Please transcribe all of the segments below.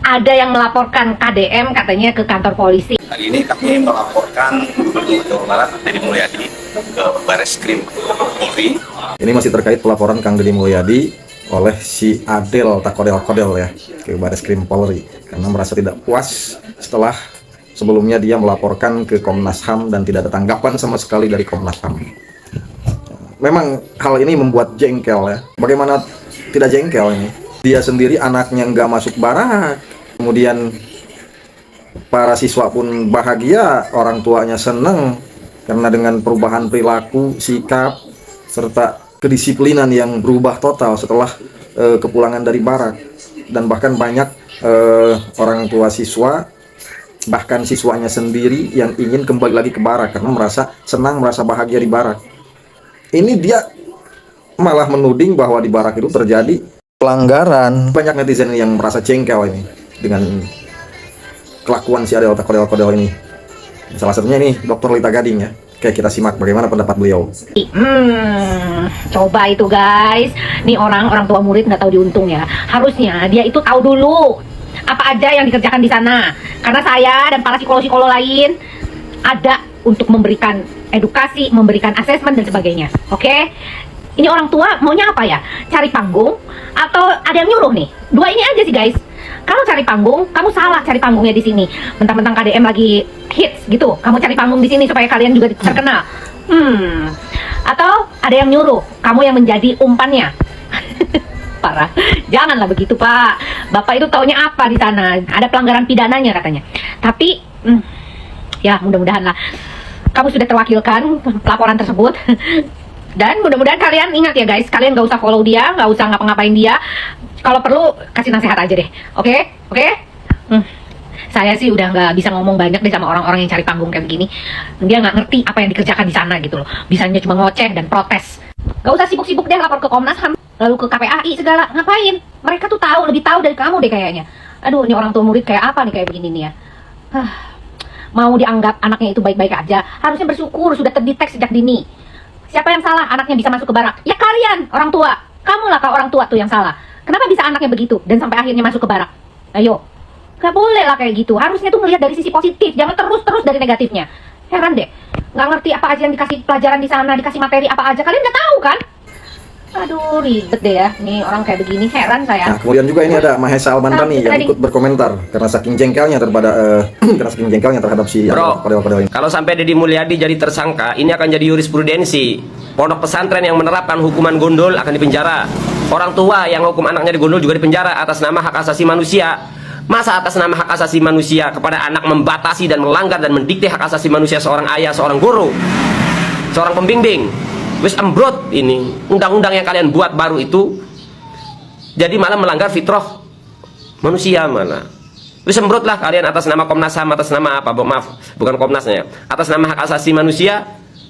ada yang melaporkan KDM katanya ke kantor polisi. Hari ini kami melaporkan Gubernur Jawa Barat Deddy Mulyadi ke Bareskrim Polri. Ini masih terkait pelaporan Kang Deddy Mulyadi oleh si Adel Takodel-Kodel ya ke Bareskrim Polri karena merasa tidak puas setelah sebelumnya dia melaporkan ke Komnas HAM dan tidak ada tanggapan sama sekali dari Komnas HAM. Memang hal ini membuat jengkel ya. Bagaimana tidak jengkel ini? Dia sendiri anaknya nggak masuk barak, kemudian para siswa pun bahagia, orang tuanya seneng karena dengan perubahan perilaku, sikap, serta kedisiplinan yang berubah total setelah kepulangan dari barak. Dan bahkan banyak orang tua siswa, bahkan siswanya sendiri yang ingin kembali lagi ke barak karena merasa senang, merasa bahagia di barak. Ini dia malah menuding bahwa di barak itu terjadi pelanggaran. Banyak netizen yang merasa jengkel ini dengan kelakuan si Adel Takodel-Kodel ini. Salah satunya nih Dr. Lita Gading ya. Oke, kita simak bagaimana pendapat beliau. Coba itu guys, nih orang tua murid nggak tahu diuntung ya. Harusnya dia itu tahu dulu apa aja yang dikerjakan di sana. Karena saya dan para psikolog-psikolog lain ada untuk memberikan edukasi, memberikan asesmen dan sebagainya. Oke? Ini orang tua maunya apa ya? Cari panggung atau ada yang nyuruh nih? Dua ini aja sih guys. Kalau cari panggung, kamu salah cari panggungnya di sini. Mentang-mentang KDM lagi hits gitu, kamu cari panggung di sini supaya kalian juga terkenal. Atau ada yang nyuruh, kamu yang menjadi umpannya. Parah. Janganlah begitu, Pak. Bapak itu taunya apa di sana? Ada pelanggaran pidananya katanya. Tapi ya mudah-mudahan lah kamu sudah terwakilkan laporan tersebut. Dan mudah-mudahan kalian ingat ya guys, kalian gak usah follow dia, gak usah ngapa-ngapain dia. Kalau perlu kasih nasihat aja deh, oke? Saya sih udah nggak bisa ngomong banyak deh sama orang-orang yang cari panggung kayak begini. Dia nggak ngerti apa yang dikerjakan di sana gitu loh. Bisanya cuma ngoceh dan protes. Gak usah sibuk-sibuk deh lapor ke Komnas HAM, lalu ke KPAI segala. Ngapain? Mereka tuh tahu, lebih tahu dari kamu deh kayaknya. Aduh, ini orang tua murid kayak apa nih kayak begini nih ya. Mau dianggap anaknya itu baik-baik aja, harusnya bersyukur sudah terdeteksi sejak dini. Siapa yang salah anaknya bisa masuk ke barak? Ya kalian, orang tua. Kamulah kak orang tua tuh yang salah. Kenapa bisa anaknya begitu dan sampai akhirnya masuk ke barak? Ayo, gak boleh lah kayak gitu. Harusnya tuh ngelihat dari sisi positif, jangan terus dari negatifnya. Heran deh, nggak ngerti apa aja yang dikasih pelajaran di sana, dikasih materi apa aja. Kalian nggak tahu kan? Aduh, ribet deh ya. Nih orang kayak begini, heran saya. Nah, kemudian juga ini ada Mahesa Almantani yang ikut berkomentar karena saking jengkelnya terhadap si Kodel-Kodel ini. Kalau sampai Deddy Mulyadi jadi tersangka, ini akan jadi jurisprudensi. Pondok pesantren yang menerapkan hukuman gondol akan dipenjara. Orang tua yang hukum anaknya digondol juga dipenjara atas nama hak asasi manusia. Masa atas nama hak asasi manusia kepada anak membatasi dan melanggar dan mendikte hak asasi manusia seorang ayah, seorang guru, seorang pembimbing? Wis embrot ini undang-undang yang kalian buat baru itu jadi malah melanggar fitrah manusia malah. Wis embrot lah kalian atas nama Komnas HAM, atas nama apa? Maaf, bukan Komnasnya, atas nama hak asasi manusia.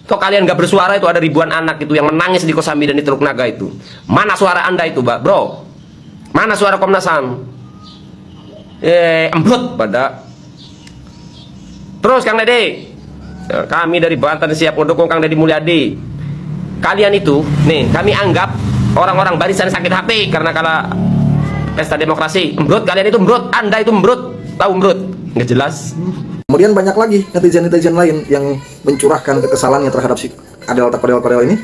Kok kalian gak bersuara? Itu ada ribuan anak itu yang menangis di Kosambi dan di Teluk Naga itu. Mana suara Anda itu, bro? Mana suara Komnas HAM? Embrot pada. Terus Kang Deddy, kami dari Banten siap mendukung Kang Deddy Mulyadi. Kalian itu, nih kami anggap orang-orang barisan sakit hati karena kala pesta demokrasi. Embrut, kalian itu embrut, Anda itu embrut, tahu embrut? Nggak jelas. Kemudian banyak lagi netizen-netizen lain yang mencurahkan kekesalannya terhadap si Adel Takodel-Kodel ini.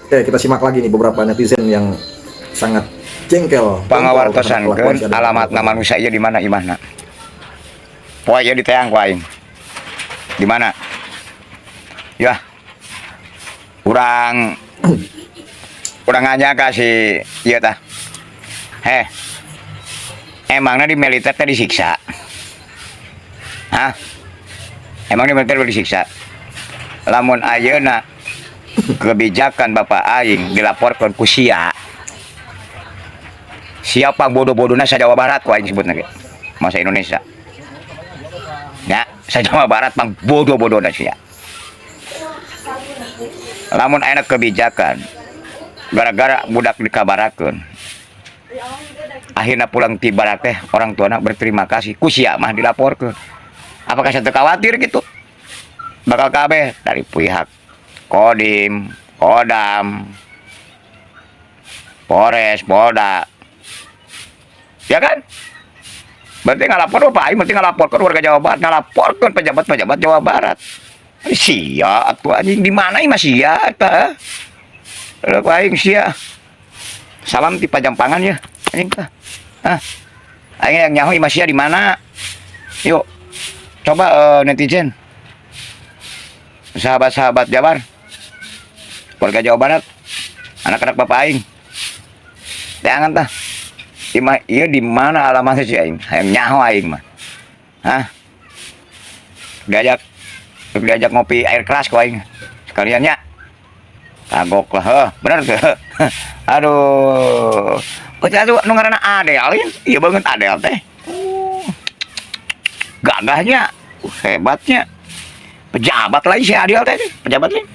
Oke, kita simak lagi nih beberapa netizen yang sangat jengkel. Pangawartosan ke alamat nama manusia di mana imahna? Poe ya diteang poe. Di mana? Ya. Urang nganya kasih iya tah. Emangnya di militer teh disiksa? Hah? Emang di militer disiksa? Lamun ayeuna kebijakan Bapak aing dilaporkan ku sia. Siapa bodoh-bodohna sa Jawa Barat ku aing sebutna ge. Masa Indonesia. Ya, sa Jawa Barat pang bodoh-bodohna sia. Lamun enak kebijakan gara-gara budak dikabarakeun akhirnya pulang ti barak teh orang tuana berterima kasih ku sia mah dilaporkeun. Apakah saya khawatir gitu bakal kabeh dari pihak Kodim, Kodam, Polres, Polda, ya kan? Berarti ngalapor apa? Aing berarti ngalaporkan warga Jawa Barat, ngalaporkan pejabat-pejabat Jawa Barat. Sia atuh anjing di mana ieu mah sia eta? Lah aing sia. Salam ti Pajampangan ya anjing tah. Ah. Aing yang nyaho ieu mah sia di mana? Yuk. Coba netizen. Sahabat-sahabat Jabar. Warga Jawa Barat. Anak-anak bapak aing. Jangan tah. Iya di mana alamatnya sih aing? Hayang nyaho aing mah. Hah? Diajak ngopi air keras ku aing. Sekalian nya. Kagok lah, bener tuh. Aduh. Eta tuh nu ngaranna Adel, iya banget Adel teh. Gagahnya, hebatnya. Pejabat lagi si Adel teh, pejabat lain.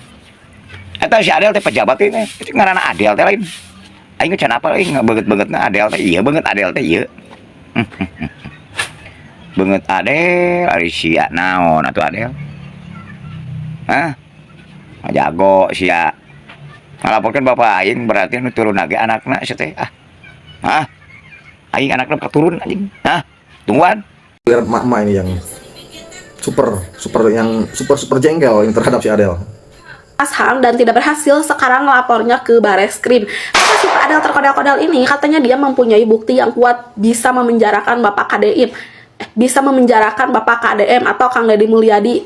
Eta si Adel teh pejabat ini, itu ngaranna Adel teh lain. Aing can apa aing banget-bangetna Adel teh, iya banget Adel teh ieu. Banget Adel, ari sia naon atuh Adel? Hah? Jago sia. Ngalaporkan bapak aing berarti nu turun lagi anakna sia teh. Ah. Hah? Aing anakna keturun anjing. Hah? Tungguan. Biar emak-emak ini yang super jengkel yang terhadap si Adel. HAM dan tidak berhasil, sekarang ngelapornya ke Bareskrim. Karena si Pak Adel terkodal-kodal ini katanya dia mempunyai bukti yang kuat bisa memenjarakan Bapak KDM, bisa memenjarakan Bapak KDM atau Kang Deddy Mulyadi.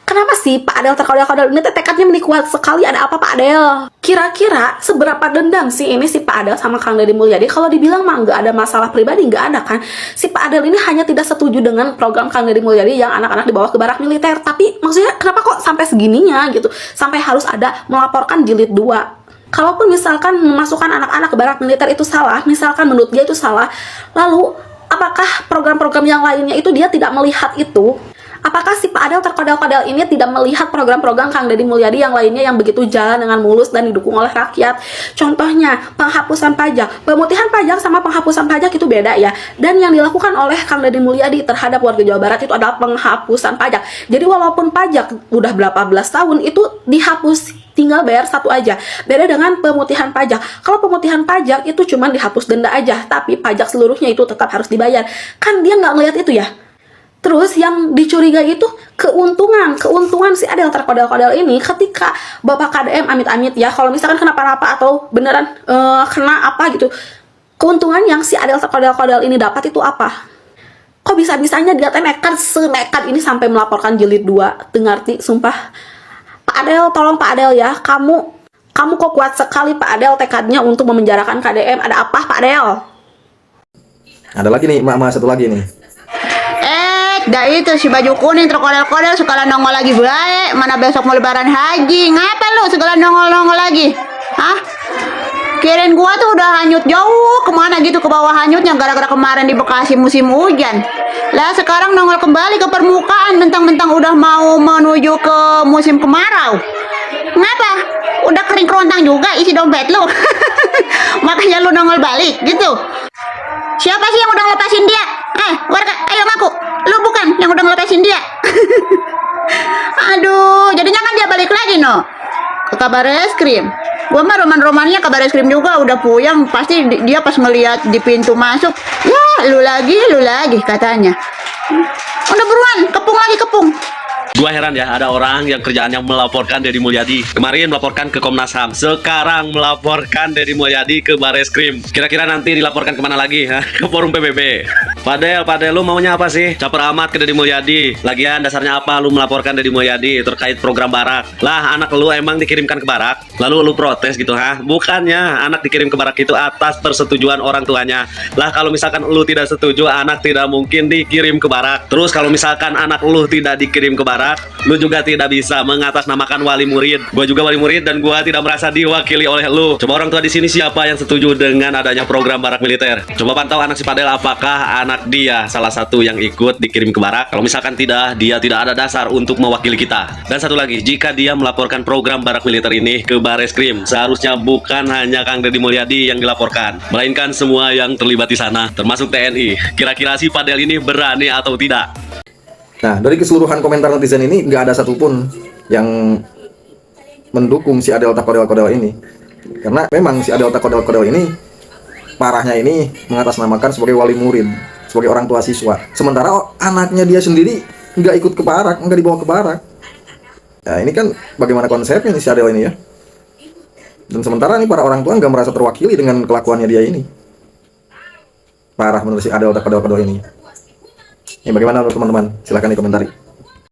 Kenapa sih Pak Adel terkodal-kodal ini tekadnya kuat sekali? Ada apa Pak Adel? Kira-kira seberapa dendam sih ini si Pak Adel sama Kang Deddy Mulyadi? Kalau dibilang mah nggak ada masalah pribadi, nggak ada kan. Si Pak Adel ini hanya tidak setuju dengan program Kang Deddy Mulyadi yang anak-anak dibawa ke barak militer. Tapi maksudnya kenapa kok sampai segininya gitu? Sampai harus ada melaporkan jilid 2. Kalaupun misalkan memasukkan anak-anak ke barak militer itu salah, misalkan menurut dia itu salah, lalu apakah program-program yang lainnya itu dia tidak melihat itu? Apakah si Pak Adel terkodal-kodal ini tidak melihat program-program Kang Deddy Mulyadi yang lainnya yang begitu jalan dengan mulus dan didukung oleh rakyat? Contohnya, penghapusan pajak. Pemutihan pajak sama penghapusan pajak itu beda ya. Dan yang dilakukan oleh Kang Deddy Mulyadi terhadap warga Jawa Barat itu adalah penghapusan pajak. Jadi walaupun pajak udah berapa belas tahun itu dihapus, tinggal bayar satu aja. Beda dengan pemutihan pajak. Kalau pemutihan pajak itu cuma dihapus denda aja, tapi pajak seluruhnya itu tetap harus dibayar. Kan dia nggak ngelihat itu ya. Terus yang dicurigai itu keuntungan si Adel terkodal-kodal ini ketika Bapak KDM amit-amit ya, kalau misalkan kenapa-napa atau beneran kena apa gitu, keuntungan yang si Adel terkodal-kodal ini dapat itu apa? Kok bisa-bisanya dia nekat senekat ini sampai melaporkan jilid 2? Dengarti sumpah. Pak Adel, tolong Pak Adel ya, kamu kok kuat sekali Pak Adel tekadnya untuk memenjarakan KDM. Ada apa Pak Adel? Ada lagi nih emak-emak satu lagi nih. Dah itu si baju kuning terkodel-kodel segala nongol lagi baik. Mana besok mau lebaran haji? Ngapa lu segala nongol-nongol lagi? Hah? Kirain gua tuh udah hanyut jauh kemana gitu, ke bawah hanyutnya gara-gara kemarin di Bekasi musim hujan. Lah sekarang nongol kembali ke permukaan mentang-mentang udah mau menuju ke musim kemarau. Ngapa? Udah kering kerontang juga isi dompet lu. Makanya lu nongol balik gitu. Siapa sih yang udah ngelepasin dia? Warga, ayo ngaku. Lu bukan yang udah ngelepasin dia. Aduh, jadinya kan dia balik lagi no ke kabar eskrim. Gua mah roman-romannya kabar eskrim juga udah puyeng. Pasti dia pas ngeliat di pintu masuk, ya lu lagi katanya. Udah buruan, kepung lagi kepung. Gua heran ya, ada orang yang kerjaannya melaporkan Deddy Mulyadi. Kemarin melaporkan ke Komnas HAM, sekarang melaporkan Deddy Mulyadi ke Bareskrim. Kira-kira nanti dilaporkan kemana lagi? Ke forum PBB. Padel, lu maunya apa sih? Caper amat ke Deddy Mulyadi. Lagian dasarnya apa lu melaporkan Deddy Mulyadi terkait program barak? Lah, anak lu emang dikirimkan ke barak? Lalu lu protes gitu, Bukannya anak dikirim ke barak itu atas persetujuan orang tuanya. Lah, kalau misalkan lu tidak setuju, anak tidak mungkin dikirim ke barak. Terus kalau misalkan anak lu tidak dikirim ke barak, lu juga tidak bisa mengatasnamakan wali murid. Gua juga wali murid dan gua tidak merasa diwakili oleh lu. Coba orang tua di sini siapa yang setuju dengan adanya program barak militer? Coba pantau anak si Padel, apakah anak dia salah satu yang ikut dikirim ke barak? Kalau misalkan tidak, dia tidak ada dasar untuk mewakili kita. Dan satu lagi, jika dia melaporkan program barak militer ini ke Bareskrim, seharusnya bukan hanya Kang Deddy Mulyadi yang dilaporkan, melainkan semua yang terlibat di sana, termasuk TNI. Kira-kira si Padel ini berani atau tidak? Nah, dari keseluruhan komentar netizen ini nggak ada satupun yang mendukung si Adel takodel-kodel ini. Karena memang si Adel takodel-kodel ini parahnya ini mengatasnamakan sebagai wali murid. sebagai orang tua siswa. Sementara anaknya dia sendiri nggak ikut ke barak, nggak dibawa ke barak. Ya ini kan bagaimana konsepnya nih si Adel ini ya. Dan sementara nih para orang tua nggak merasa terwakili dengan kelakuannya dia ini. Parah menurut si Adel tak kedua ini. Ini bagaimana menurut teman-teman? Silahkan di komentari.